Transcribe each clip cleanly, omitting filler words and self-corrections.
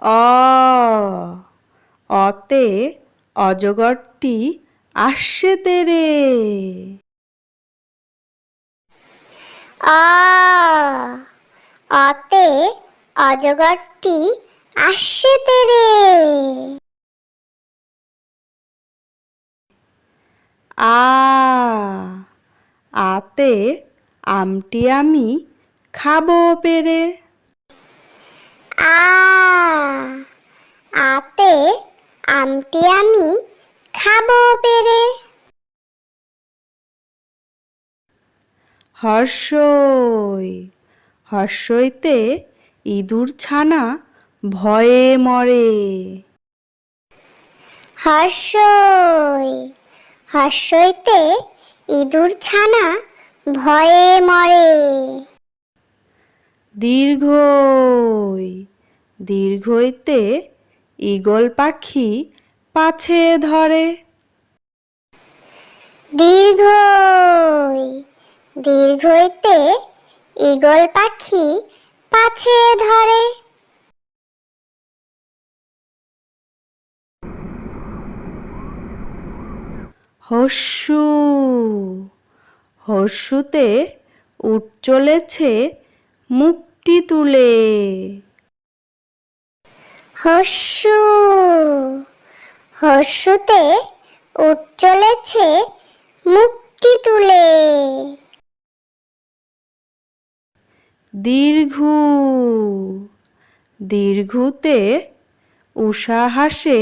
অ অতে অজগরটি আসছে তেরে। অ অতে অজগরটি আসছে তেরে। আ আতে আমটি আমি খাবো পেরে। আ আতে আমটি আমি খাবো পেরে। হর্ষই হর্ষইতে ইঁদুর ছানা ভয়ে মরে। হর্ষই হর্ষইতে ইঁদুর ছানা ভয়ে মরে। দীর্ঘই দীর্ঘইতে ঈগল পাখি পাছে ধরে। দীর্ঘই দীর্ঘইতে ঈগল পাখি পাছে ধরে। হর্ষু হর্ষুতে উট চলেছে মুখটি তুলে। হর্ষু হর্ষুতে উট চলেছে মুখটি তুলে। দীর্ঘু দীর্ঘুতে উষা হাসে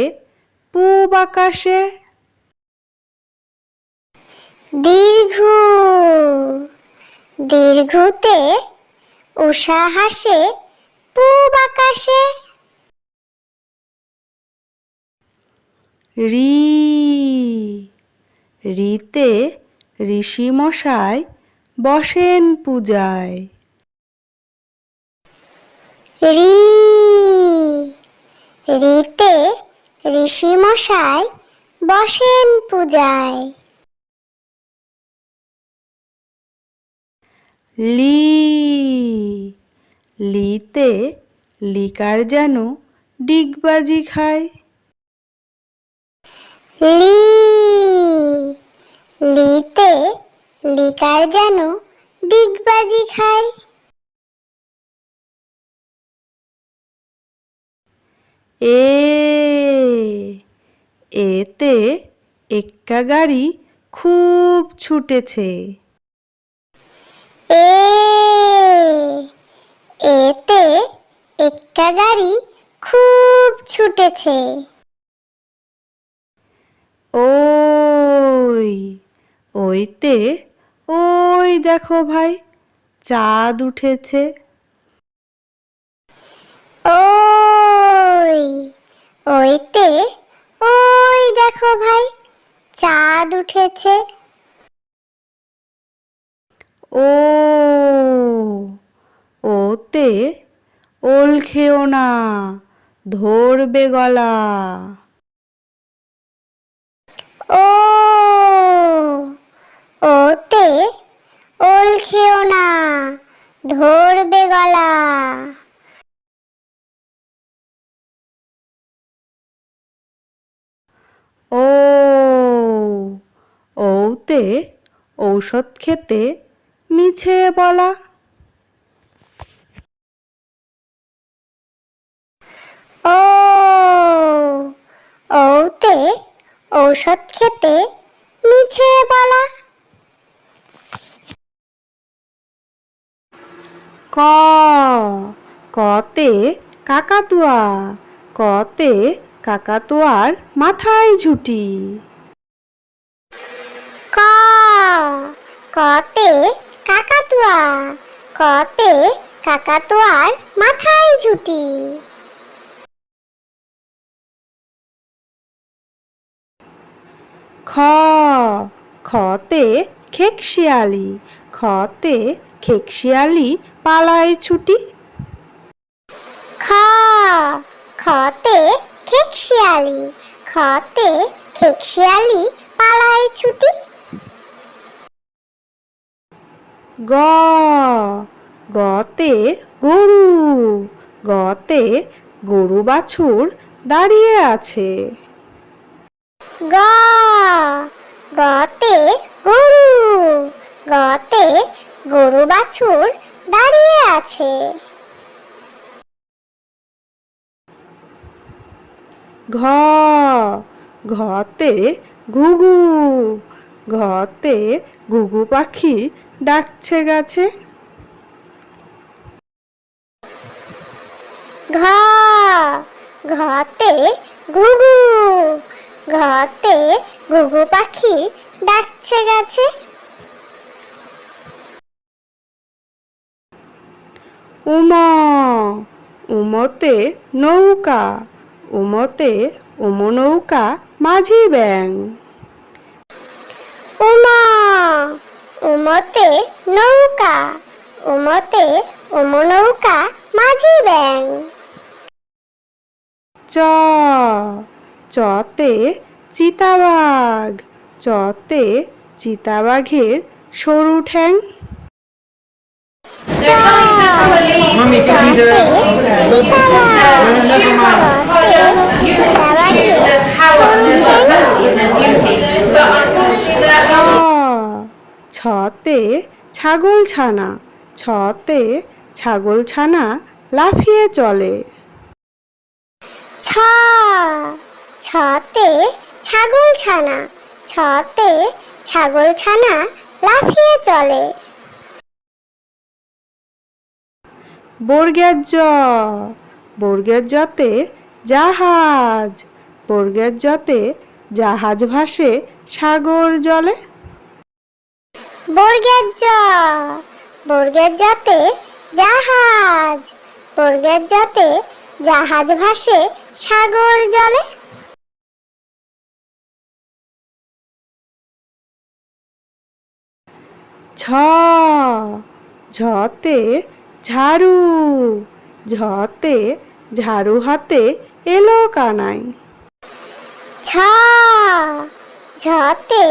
পূব আকাশে। দীর্ঘু দীর্ঘুতে উষা হাসে পূব আকাশে। রি রিতে ঋষি মশাই বসেন পূজায়। রি রিতে ঋষি মশাই বসেন পূজায়। লি লিতে লিকার যেন ডিগবাজি খায়। লি লিতে লিকার যেন ডিগবাজি খায়। এ এতে এক্কা গাড়ি খুব ছুটেছে। এ এতে এক্কা গাড়ি খুব ছুটেছে। ওই ওইতে ওই দেখো ভাই চাঁদ উঠেছে। ওই ওইতে ওই দেখো ভাই চাঁদ উঠেছে। ও ওতে ওল খেও না ধরবে গলা। ও ওতে ওল খেও না ধরবে গলা। ও ওতে ঔষধ খেতে মিছে বলা। ও ওতে ঔষধ খেতে মিছে বলা। ক কতে কাকাতুয়া কতে কাকাতুয়ার মাথায় ঝুঁটি। ক কতে কাকাতুয়া কতে কাকাতুয়ার মাথায় ঝুঁটি। খ খতে খেকশিয়ালি খতে খেকশিয়ালি পালায় ছুটি। খ খতে খেকশিয়ালি খতে খেকশিয়ালি পালায় ছুটি। গ গতে গরু গতে গরু বাছুর দাঁড়িয়ে আছে। গ গতে গরু, গতে গরু বাছুর দাঁড়িয়ে আছে। ঘ ঘতে ঘুঘু, ঘতে ঘুঘু পাখি ডাকছে গাছে। ঘ ঘতে ঘুঘু, ঘতে ঘুঘু পাখি ডাকছে গাছে। উম উমতে নৌকা, উমতে নৌকা মাঝি ব্যাং। উমা উমতে নৌকা, উমতে নৌকা মাঝি ব্যাং। চ চতে চিতাবাঘ, চতে চিতাবাঘের সরু ঠ্যাং। চ চতে চিতাবাঘ, চতে চিতাবাঘের সরু ঠ্যাং। ছতে ছাগলছানা, ছতে ছাগলছানা লাফিয়ে চলে। ছ ছতে ছাগলছানা, ছতে ছাগলছানা লাফিয়ে চলে। বর্গের জ বর্গের জতে জাহাজ, বর্গের জতে জাহাজ ভাসে সাগর জলে। বর্গের জ বর্গের জতে জাহাজ, বর্গের জতে জাহাজ ভাসে সাগর জলে। ঝ ঝতে ঝাড়ু, ঝতে ঝাড়ু হাতে এলো কানাই। ঝ ঝতে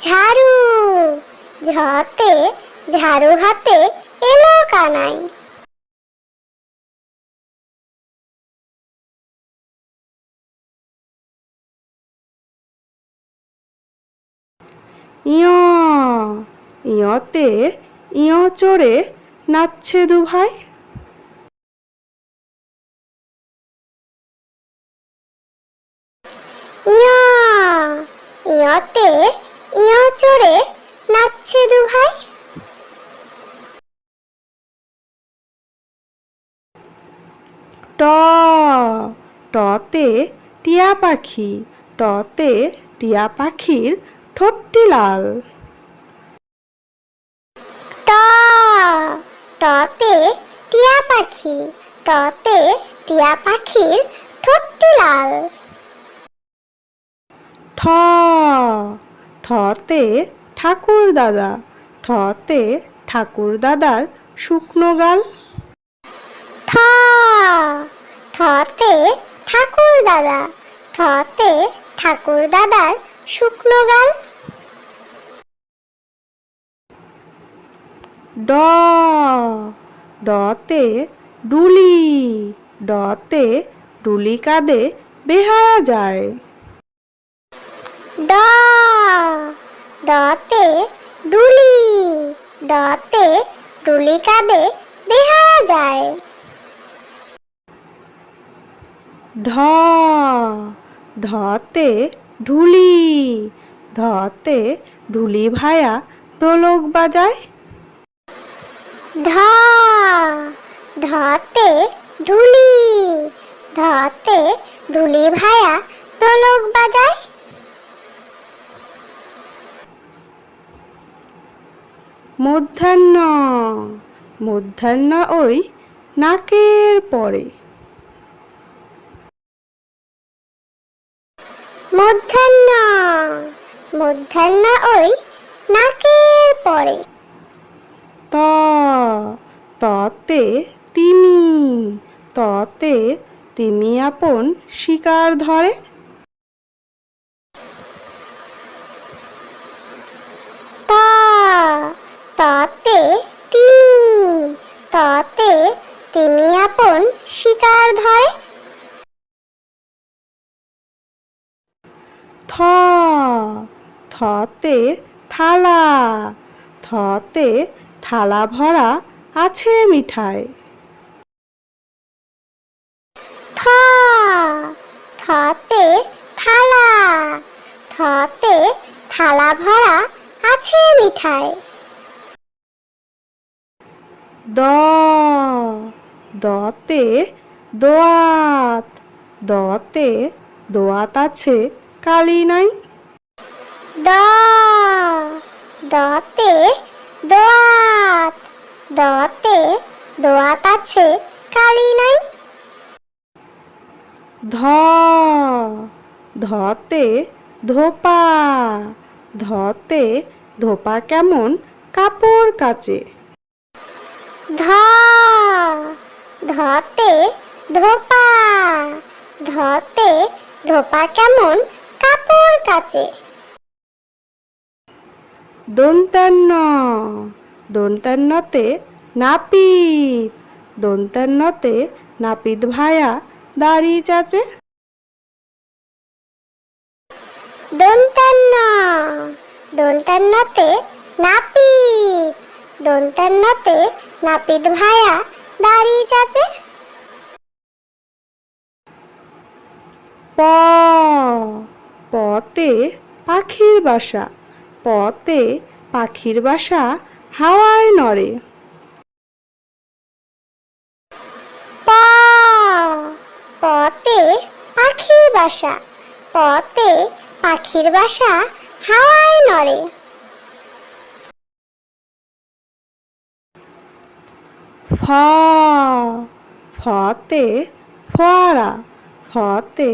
ঝাড়ু, ঝতে ঝাড়ু হাতে এলো কানাই। ইয় ইয়তে ইয় চড়ে নাচছে দুভাই। ইয় ইয়তে ইয় চড়ে নাচছে দুভাই। ট টতে টিয়া পাখি, টতে টিয়া পাখির ঠোঁটটি লাল। ট টতে টিয়া পাখি, টতে টিয়া পাখির ঠোঁটটি লাল। ঠ ঠতে ঠাকুর দাদা, ঠতে ঠাকুর দাদার শুকনো গাল। ঠ ঠতে ঠাকুর দাদা, ঠতে ঠাকুর দাদার শুকনো গাল। ড ডতে ডুলি, ডতে ডুলি কাঁধে বেহারা যায়। ড ডতে ডুলি, ডতে ডুলি কাঁধে বেহারা যায়। ঢ ঢতে ঢুলি, ঢতে ঢুলি ভায়া ঢোলক বাজায়। ঢ ঢতে ঢুলি, ঢতে ঢুলি ভায়া ঢোলক বাজায়। মধ্যাহ্ন মধ্যাহ্ন ওই নাকের পরে। মধ্যাহ্ন মধ্যাহ্ন ওই নাকের পরে। ত ততে তিমি, ততে তিমি আপন শিকার ধরে। ত ততে তিমি, ততে তিমি আপন শিকার ধরে। থতে থালা, থতে থালা ভরা আছে মিঠাই। থতে থালা, থতে থালা ভরা আছে মিঠাই। দতে দোয়াত, দতে দোয়াত আছে কালি নাই। দতে দোয়াত, দতে দোয়াত আছে কালি নাই। ধতে ধোপা, ধতে ধোপা কেমন কাপড় কাচে। ধতে ধোপা, ধতে ধোপা কেমন কাপড় কাচে। দন্তান্নতে নাপিত, দন্তান্নতে নাপিত ভায়া দাড়ি চাচে। দন্তান্নতে নাপিত, দন্তান্নতে নাপিত ভায়া দাড়ি চাচে। পতে পাখির বাসা, পতে পাখির বাসা হাওয়ায় নড়ে। পতে পাখির বাসা, পতে পাখির বাসা হাওয়ায় নড়ে। ফতে ফোয়ারা, ফতে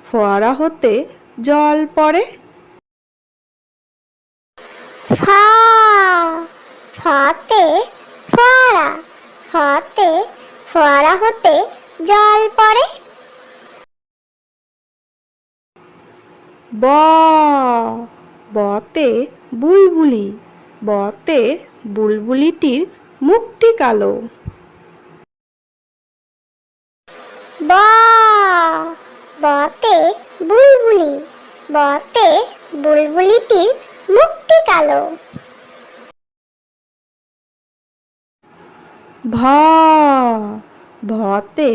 ফোয়ারা হতে জল পড়ে। ফতে ফোয়ারা, ফতে ফোয়ারা হতে জল পড়ে। বতে বুলবুলি, বতে বুলবুলিটির মুখটি কালো। বতে বুলবুলি, বতে বুলবুলিটির মুখটি কালো। ভতে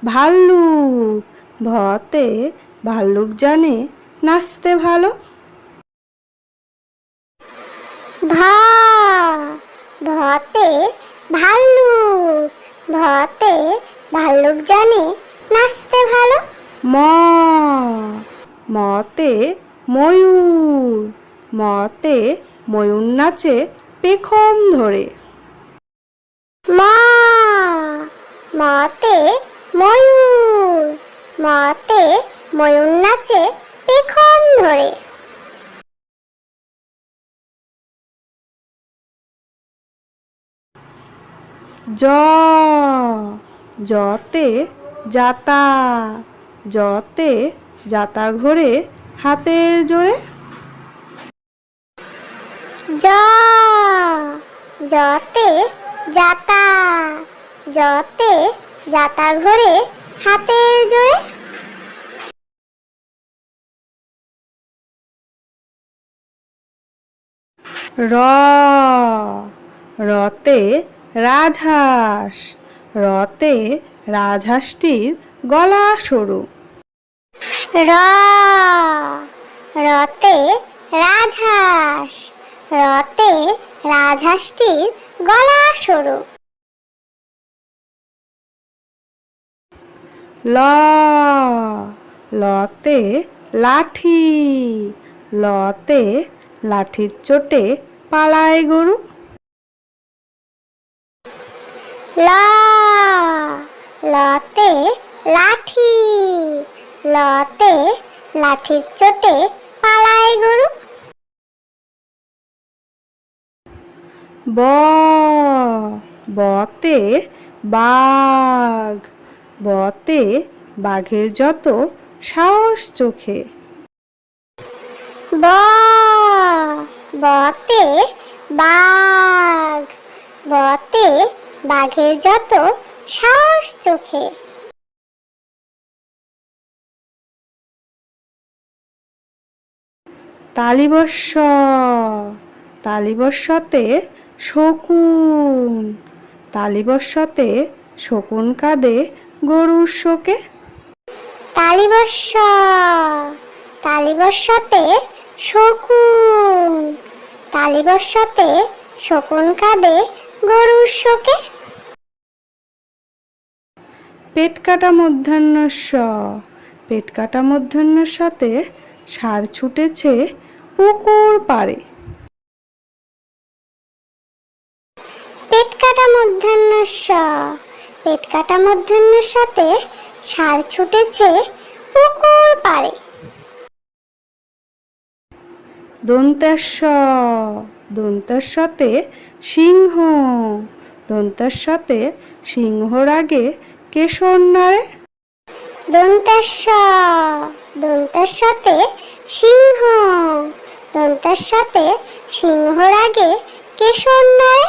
ভাল্লুক, ভতে ভাল্লুক জানে নাচতে ভালো। ভতে ভাল্লুক, ভতে ভাল্লুক জানে নাচতে ভালো। মতে ময়ূর, মতে ময়ূর নাচে পেখম ধরে। মতে ময়ূর, মতে ময়ূর নাচে পেখম ধরে। জতে যাতা, জতে যাতা ঘোরে হাতের জোরে। জতে যাতা, জতে যাতা ঘোরে হাতের জোরে। রতে রাজহাঁস, রতে রাজহাঁসটির গলা সরু। রতে রাজহাঁস, রতে রাজহাঁসটির গলা সরু। লতে লাঠি, লতে লাঠির চোটে পালায় গরু। লতে লাঠি, লতে লাঠির চোটে পালায় গরু। বতে বাঘ, বতে বাঘের যত সাহস চোখে। বতে বাঘ, বতে বাঘের যত সাহস চোখে। তালিবস্য তালিবস্যতে শকুন তালিবস্যতে শকুন কাঁদে গরুর শোকে। তালিবস্য তালিবস্যতে শকুন তালিবস্যতে শকুন কাঁদে গরুর শোকে। পেট কাটা মূর্ধন্যস্য পেট কাটা মূর্ধন্যস্যতে ষাঁড় ছুটেছে পুকুর পাড়ে। পেট কাটা মূর্ধন্যস্য পেট কাটা মূর্ধন্যস্যতে ষাঁড় ছুটেছে পুকুর পাড়ে। দন্তেশ্ব দন্তেশ্বতে সিংহ দন্তেশ্বতে সিংহর আগে কেশর নাড়ে। দন্তেশ্ব দন্তেশ্বতে সিংহ দন্তেশ্বতে সিংহর আগে কেশর নাড়ে।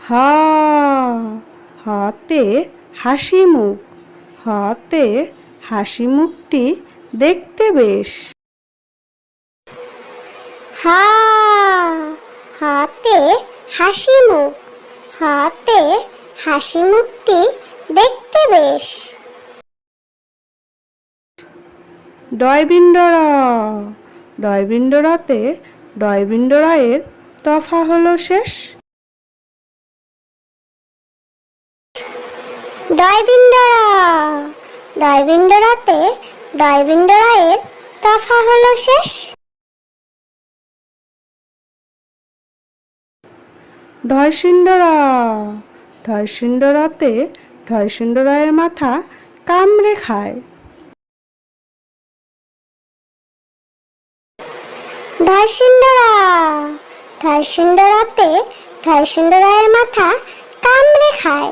হা হাতে হাসি মুখ হাতে হাসি মুখটি দেখতে বেশ। হা হাতে হাসি মুখ হাতে হাসি মুখটি দেখতে বেশ। ডয়বিন্ডরা ডয়বিন্ডরাতে ডয়বিন্ডরায়ের তফা হলো শেষ। ডয়বিন্ডরা ডয়বিন্ডরাতে ডয়বিন্ডরায়ের তফা হলো শেষ। ঢয়সিন্ডরা ঢয়সিন্ডরাতে ঢয়সিন্ডরায়ের মাথা কামড়ে খায়। ঢয়সিন্ডরা ঢয়সিন্ডরাতে ঢয়সিন্ডরায়ের মাথা কামড়ে খায়।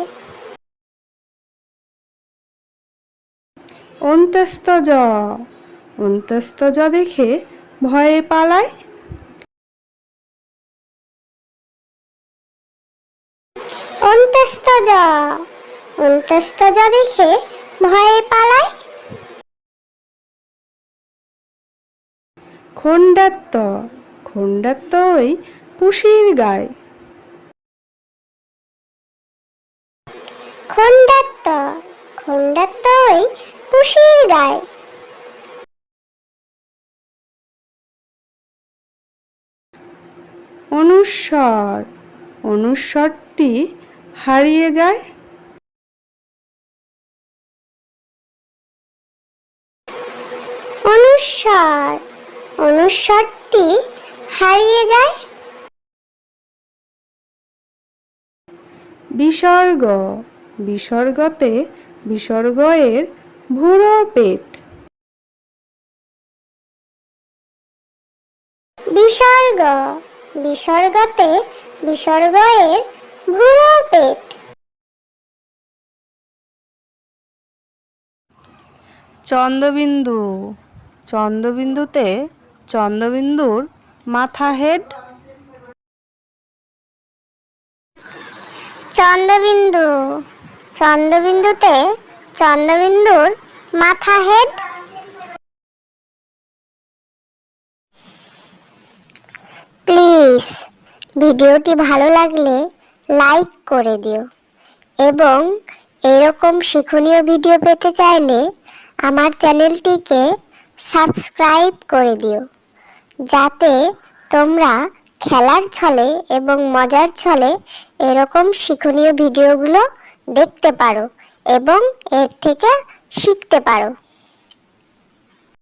অন্ত্যস্তজ অন্ত্যস্তজ দেখে ভয়ে পালায়। অন্ত্যস্তজ অন্ত্যস্তজ দেখে ভয়ে পালায়। খণ্ডাত্ত খণ্ডাত্ত ওই পুষির গায়। খণ্ডাত্ত খণ্ডাত্ত ওই পুষির গায়। অনুস্বর অনুস্বরটি হারিয়ে যায়। অনুস্বর অনুস্বরটি হারিয়ে যায়। বিসর্গ বিসর্গতে বিসর্গ এর ভুরো পেট। বিসর্গ বিসর্গতে বিসর্গ এর ভুরো পেট। চন্দ্রবিন্দু চন্দ্রবিন্দুতে চন্দ্রবিন্দুর মাথা হেড। চন্দ্রবিন্দু চন্দ্রবিন্দুতে চন্দ্রবিন্দুর মাথা হেড। প্লিজ ভিডিওটি ভালো লাগলে লাইক করে দিও এবং এরকম শিক্ষণীয় ভিডিও পেতে চাইলে আমার চ্যানেলটিকে সাবস্ক্রাইব করে দিও, যাতে তোমরা খেলার ছলে এবং মজার ছলে এরকম শিক্ষণীয় ভিডিওগুলো দেখতে পারো এবং এর থেকে শিখতে পারো।